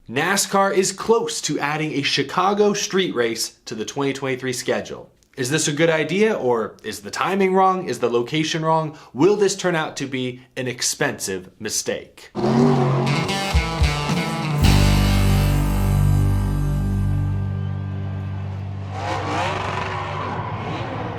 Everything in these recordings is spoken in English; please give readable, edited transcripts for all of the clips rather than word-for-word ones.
NASCAR is close to adding a Chicago street race to the 2023 schedule. Is this a good idea, or is the timing wrong? Is the location wrong? Will this turn out to be an expensive mistake?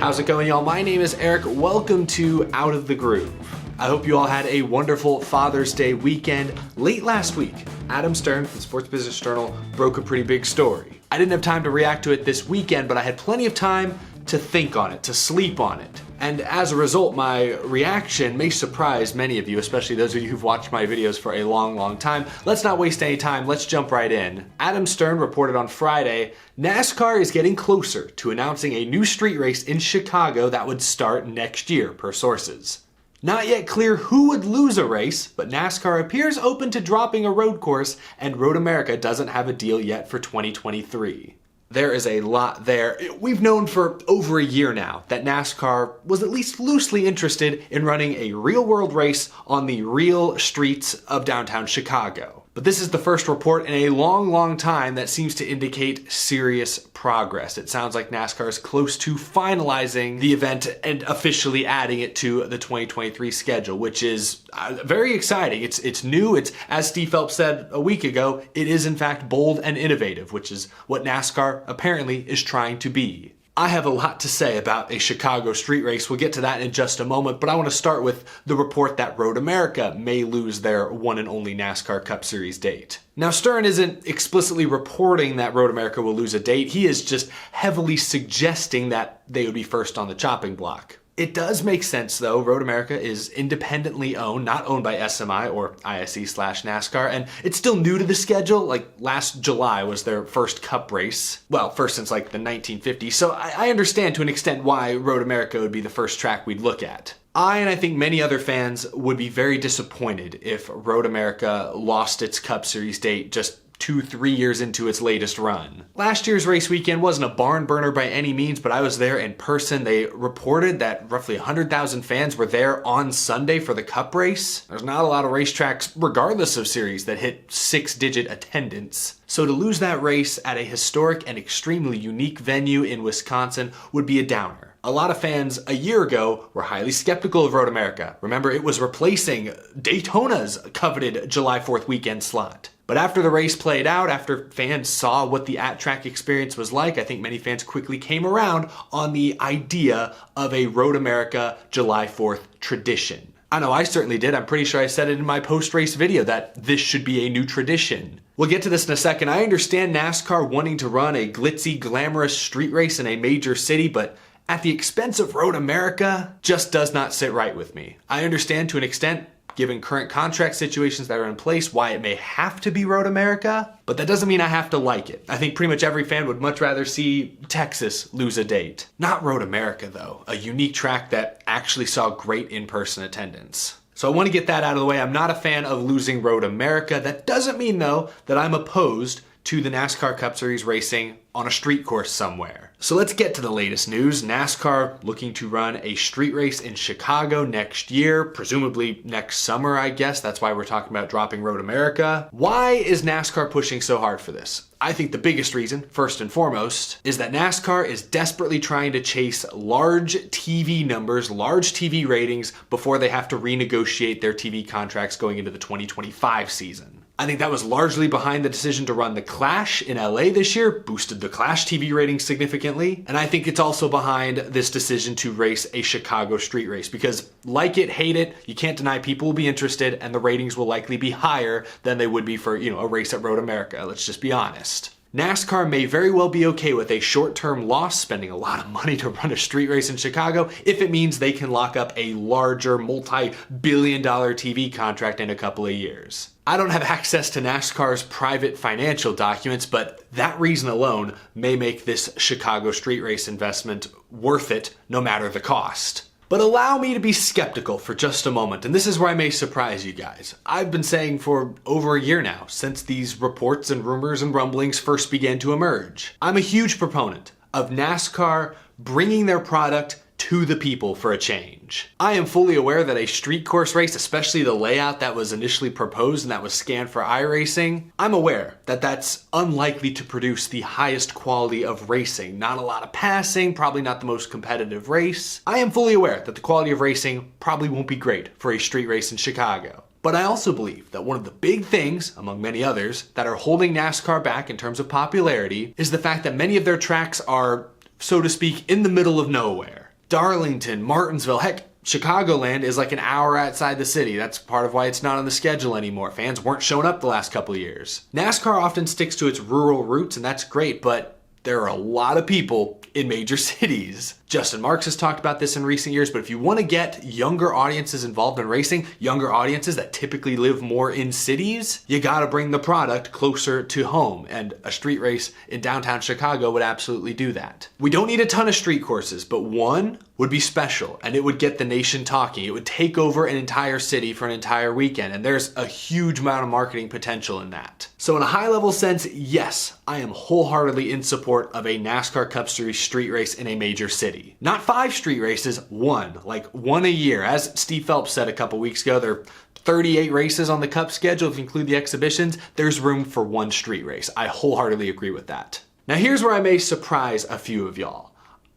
How's it going, y'all? My name is Eric. Welcome to Out of the Groove. I hope you all had a wonderful Father's Day weekend. Late last week, Adam Stern from Sports Business Journal broke a pretty big story. I didn't have time to react to it this weekend, but I had plenty of time to think on it, to sleep on it. And as a result, my reaction may surprise many of you, especially those of you who've watched my videos for a long time. Let's not waste any time, let's jump right in. Adam Stern reported on Friday, NASCAR is getting closer to announcing a new street race in Chicago that would start next year, per sources. Not yet clear who would lose a race, but NASCAR appears open to dropping a road course, and Road America doesn't have a deal yet for 2023. There is a lot there. We've known for over a year now that NASCAR was at least loosely interested in running a real-world race on the real streets of downtown Chicago. But this is the first report in a long time that seems to indicate serious progress. It sounds like NASCAR is close to finalizing the event and officially adding it to the 2023 schedule, which is very exciting. It's new. It's, as Steve Phelps said a week ago, it is in fact bold and innovative, which is what NASCAR apparently is trying to be. I have a lot to say about a Chicago street race. We'll get to that in just a moment, but I want to start with the report that Road America may lose their one and only NASCAR Cup Series date. Now, Stern isn't explicitly reporting that Road America will lose a date. He is just heavily suggesting that they would be first on the chopping block. It does make sense, though. Road America is independently owned, not owned by SMI or ISE/NASCAR, and it's still new to the schedule. Like, last July was their first Cup race. Well, first since like the 1950s, so I understand to an extent why Road America would be the first track we'd look at. And I think many other fans would be very disappointed if Road America lost its Cup Series date just 2-3 years into its latest run. Last year's race weekend wasn't a barn burner by any means, but I was there in person. They reported that roughly 100,000 fans were there on Sunday for the Cup race. There's not a lot of racetracks, regardless of series, that hit 6-digit attendance. So to lose that race at a historic and extremely unique venue in Wisconsin would be a downer. A lot of fans a year ago were highly skeptical of Road America. Remember, it was replacing Daytona's coveted July 4th weekend slot. But after the race played out, after fans saw what the at-track experience was like, I think many fans quickly came around on the idea of a Road America July 4th tradition. I know I certainly did. I'm pretty sure I said it in my post-race video that this should be a new tradition. We'll get to this in a second. I understand NASCAR wanting to run a glitzy, glamorous street race in a major city, but at the expense of Road America just does not sit right with me. I understand to an extent, given current contract situations that are in place, why it may have to be Road America, but that doesn't mean I have to like it. I think pretty much every fan would much rather see Texas lose a date. Not Road America, though, a unique track that actually saw great in-person attendance. So I want to get that out of the way. I'm not a fan of losing Road America. That doesn't mean, though, that I'm opposed to the NASCAR Cup Series racing on a street course somewhere. So let's get to the latest news. NASCAR looking to run a street race in Chicago next year, presumably next summer, I guess. That's why we're talking about dropping Road America. Why is NASCAR pushing so hard for this? I think the biggest reason, first and foremost, is that NASCAR is desperately trying to chase large TV numbers, large TV ratings, before they have to renegotiate their TV contracts going into the 2025 season. I think that was largely behind the decision to run the Clash in LA this year, boosted the Clash TV ratings significantly. And I think it's also behind this decision to race a Chicago street race because, like it, hate it, you can't deny people will be interested and the ratings will likely be higher than they would be for, a race at Road America. Let's just be honest. NASCAR may very well be okay with a short-term loss, spending a lot of money to run a street race in Chicago, if it means they can lock up a larger multi-billion-dollar TV contract in a couple of years. I don't have access to NASCAR's private financial documents, but that reason alone may make this Chicago street race investment worth it, no matter the cost. But allow me to be skeptical for just a moment, and this is where I may surprise you guys. I've been saying for over a year now, since these reports and rumors and rumblings first began to emerge. I'm a huge proponent of NASCAR bringing their product to the people for a change. I am fully aware that a street course race, especially the layout that was initially proposed and that was scanned for iRacing, I'm aware that that's unlikely to produce the highest quality of racing. Not a lot of passing, probably not the most competitive race. I am fully aware that the quality of racing probably won't be great for a street race in Chicago. But I also believe that one of the big things, among many others, that are holding NASCAR back in terms of popularity is the fact that many of their tracks are, so to speak, in the middle of nowhere. Darlington, Martinsville, heck, Chicagoland is like an hour outside the city. That's part of why it's not on the schedule anymore. Fans weren't showing up the last couple of years. NASCAR often sticks to its rural roots, and that's great, but there are a lot of people in major cities. Justin Marks has talked about this in recent years, but if you want to get younger audiences involved in racing, younger audiences that typically live more in cities, you gotta bring the product closer to home, and a street race in downtown Chicago would absolutely do that. We don't need a ton of street courses, but one would be special, and it would get the nation talking. It would take over an entire city for an entire weekend, and there's a huge amount of marketing potential in that. So in a high-level sense, yes, I am wholeheartedly in support of a NASCAR Cup Series street race in a major city. Not 5 street races, like one a year. As Steve Phelps said a couple weeks ago, there are 38 races on the Cup schedule. If you include the exhibitions, there's room for 1 street race. I wholeheartedly agree with that. Now here's where I may surprise a few of y'all.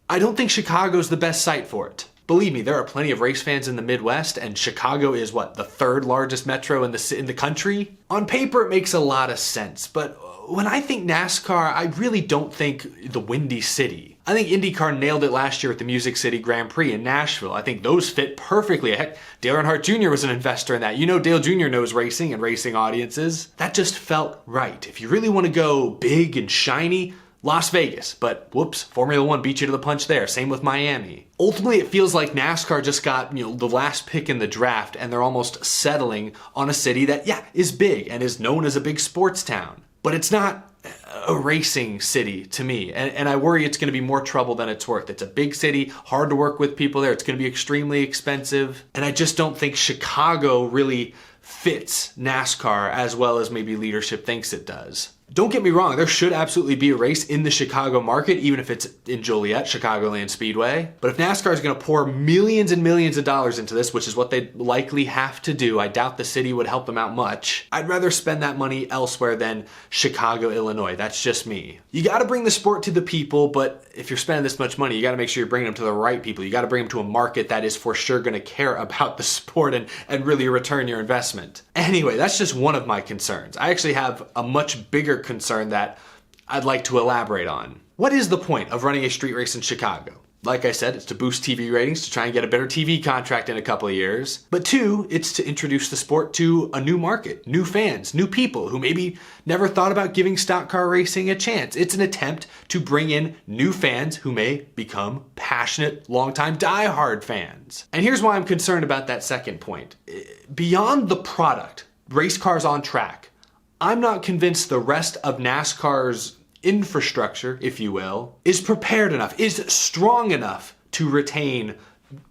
I don't think Chicago's the best site for it. Believe me, there are plenty of race fans in the Midwest, and Chicago is the 3rd largest metro in the country? On paper, it makes a lot of sense, but when I think NASCAR, I really don't think the Windy City. I think IndyCar nailed it last year with the Music City Grand Prix in Nashville. I think those fit perfectly. Heck, Dale Earnhardt Jr. was an investor in that. You know Dale Jr. knows racing and racing audiences. That just felt right. If you really want to go big and shiny, Las Vegas, but whoops, Formula One beat you to the punch there. Same with Miami. Ultimately, it feels like NASCAR just got, the last pick in the draft, and they're almost settling on a city that, is big and is known as a big sports town. But it's not a racing city to me, and I worry it's going to be more trouble than it's worth. It's a big city, hard to work with people there. It's going to be extremely expensive, and I just don't think Chicago really fits NASCAR as well as maybe leadership thinks it does. Don't get me wrong, there should absolutely be a race in the Chicago market, even if it's in Joliet, Chicagoland Speedway. But if NASCAR is going to pour millions and millions of dollars into this, which is what they'd likely have to do, I doubt the city would help them out much. I'd rather spend that money elsewhere than Chicago, Illinois. That's just me. You got to bring the sport to the people, but if you're spending this much money, you got to make sure you're bringing them to the right people. You got to bring them to a market that is for sure going to care about the sport and really return your investment. Anyway, that's just one of my concerns. I actually have a much bigger concern that I'd like to elaborate on. What is the point of running a street race in Chicago? Like I said, it's to boost TV ratings, to try and get a better TV contract in a couple of years. But 2, it's to introduce the sport to a new market, new fans, new people who maybe never thought about giving stock car racing a chance. It's an attempt to bring in new fans who may become passionate, longtime, diehard fans. And here's why I'm concerned about that second point. Beyond the product, race cars on track, I'm not convinced the rest of NASCAR's infrastructure, if you will, is prepared enough, is strong enough to retain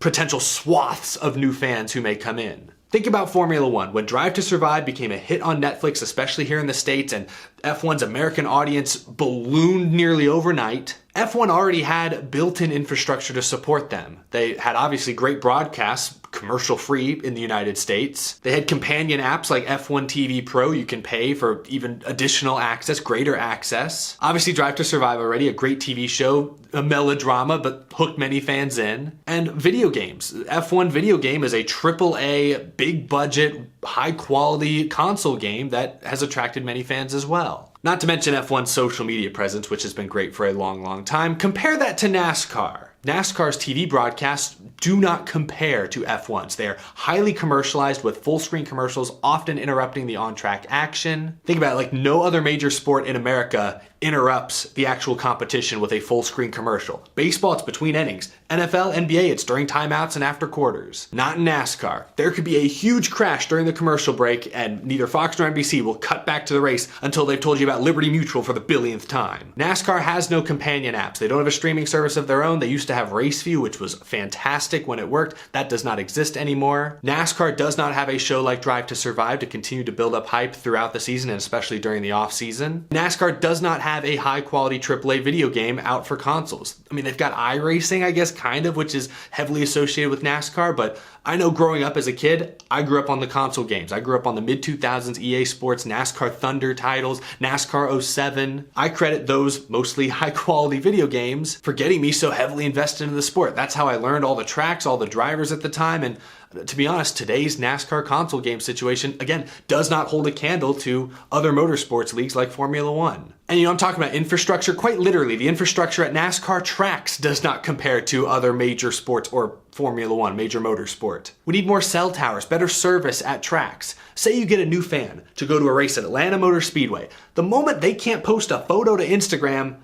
potential swaths of new fans who may come in. Think about Formula One. When Drive to Survive became a hit on Netflix, especially here in the States, and F1's American audience ballooned nearly overnight, F1 already had built-in infrastructure to support them. They had obviously great broadcasts, commercial-free in the United States. They had companion apps like F1 TV Pro. You can pay for even additional access, greater access. Obviously, Drive to Survive already, a great TV show, a melodrama, but hooked many fans in. And video games. F1 video game is a AAA, big-budget, high-quality console game that has attracted many fans as well. Not to mention F1's social media presence, which has been great for a long, long time. Compare that to NASCAR. NASCAR's TV broadcasts do not compare to F1's. They are highly commercialized with full-screen commercials, often interrupting the on-track action. Think about it, like no other major sport in America interrupts the actual competition with a full-screen commercial. Baseball, it's between innings. NFL, NBA, it's during timeouts and after quarters. Not in NASCAR. There could be a huge crash during the commercial break, and neither Fox nor NBC will cut back to the race until they've told you about Liberty Mutual for the billionth time. NASCAR has no companion apps. They don't have a streaming service of their own. They used to to have race view, which was fantastic when it worked. That does not exist anymore. NASCAR does not have a show like Drive to Survive to continue to build up hype throughout the season and especially during the off season. NASCAR does not have a high quality AAA video game out for consoles. I mean, they've got iRacing, I guess, kind of, which is heavily associated with NASCAR, but I know growing up as a kid, I grew up on the console games. I grew up on the mid-2000s EA Sports, NASCAR Thunder titles, NASCAR 07. I credit those mostly high-quality video games for getting me so heavily invested in the sport. That's how I learned all the tracks, all the drivers at the time, and to be honest, today's NASCAR console game situation, again, does not hold a candle to other motorsports leagues like Formula One. And I'm talking about infrastructure, quite literally. The infrastructure at NASCAR tracks does not compare to other major sports or Formula One, major motorsport. We need more cell towers, better service at tracks. Say you get a new fan to go to a race at Atlanta Motor Speedway. The moment they can't post a photo to Instagram,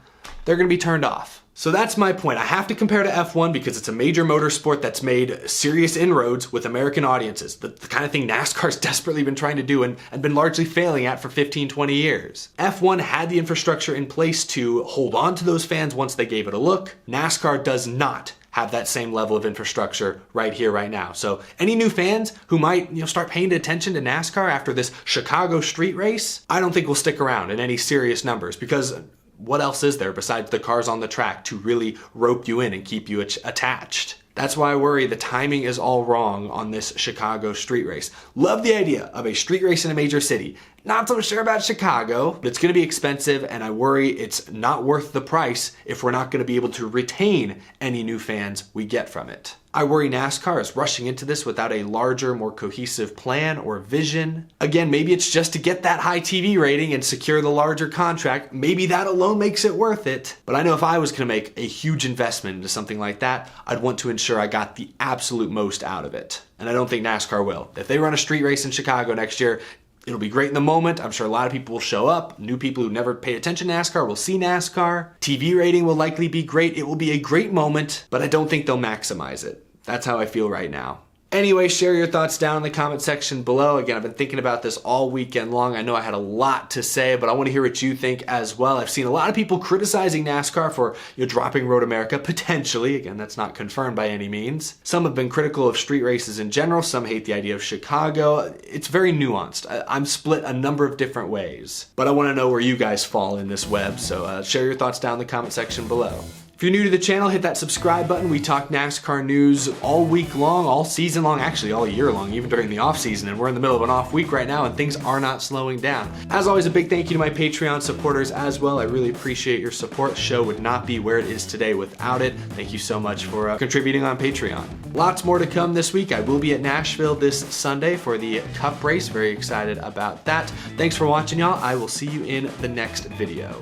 they're gonna be turned off. So that's my point. I have to compare to F1 because it's a major motorsport that's made serious inroads with American audiences. The kind of thing NASCAR's desperately been trying to do and been largely failing at for 15, 20 years. F1 had the infrastructure in place to hold on to those fans once they gave it a look. NASCAR does not have that same level of infrastructure right here, right now. So any new fans who might start paying attention to NASCAR after this Chicago street race, I don't think will stick around in any serious numbers because what else is there besides the cars on the track to really rope you in and keep you attached? That's why I worry the timing is all wrong on this Chicago street race. Love the idea of a street race in a major city. Not so sure about Chicago, but it's gonna be expensive and I worry it's not worth the price if we're not gonna be able to retain any new fans we get from it. I worry NASCAR is rushing into this without a larger, more cohesive plan or vision. Again, maybe it's just to get that high TV rating and secure the larger contract. Maybe that alone makes it worth it. But I know if I was gonna make a huge investment into something like that, I'd want to ensure I got the absolute most out of it. And I don't think NASCAR will. If they run a street race in Chicago next year, it'll be great in the moment. I'm sure a lot of people will show up. New people who never paid attention to NASCAR will see NASCAR. TV rating will likely be great. It will be a great moment, but I don't think they'll maximize it. That's how I feel right now. Anyway, share your thoughts down in the comment section below. Again, I've been thinking about this all weekend long. I know I had a lot to say, but I want to hear what you think as well. I've seen a lot of people criticizing NASCAR for dropping Road America, potentially. Again, that's not confirmed by any means. Some have been critical of street races in general. Some hate the idea of Chicago. It's very nuanced. I'm split a number of different ways, but I want to know where you guys fall in this web. So share your thoughts down in the comment section below. If you're new to the channel, hit that subscribe button. We talk NASCAR news all week long, all season long, actually all year long, even during the off season. And we're in the middle of an off week right now and things are not slowing down. As always, a big thank you to my Patreon supporters as well. I really appreciate your support. The show would not be where it is today without it. Thank you so much for contributing on Patreon. Lots more to come this week. I will be at Nashville this Sunday for the Cup race. Very excited about that. Thanks for watching, y'all. I will see you in the next video.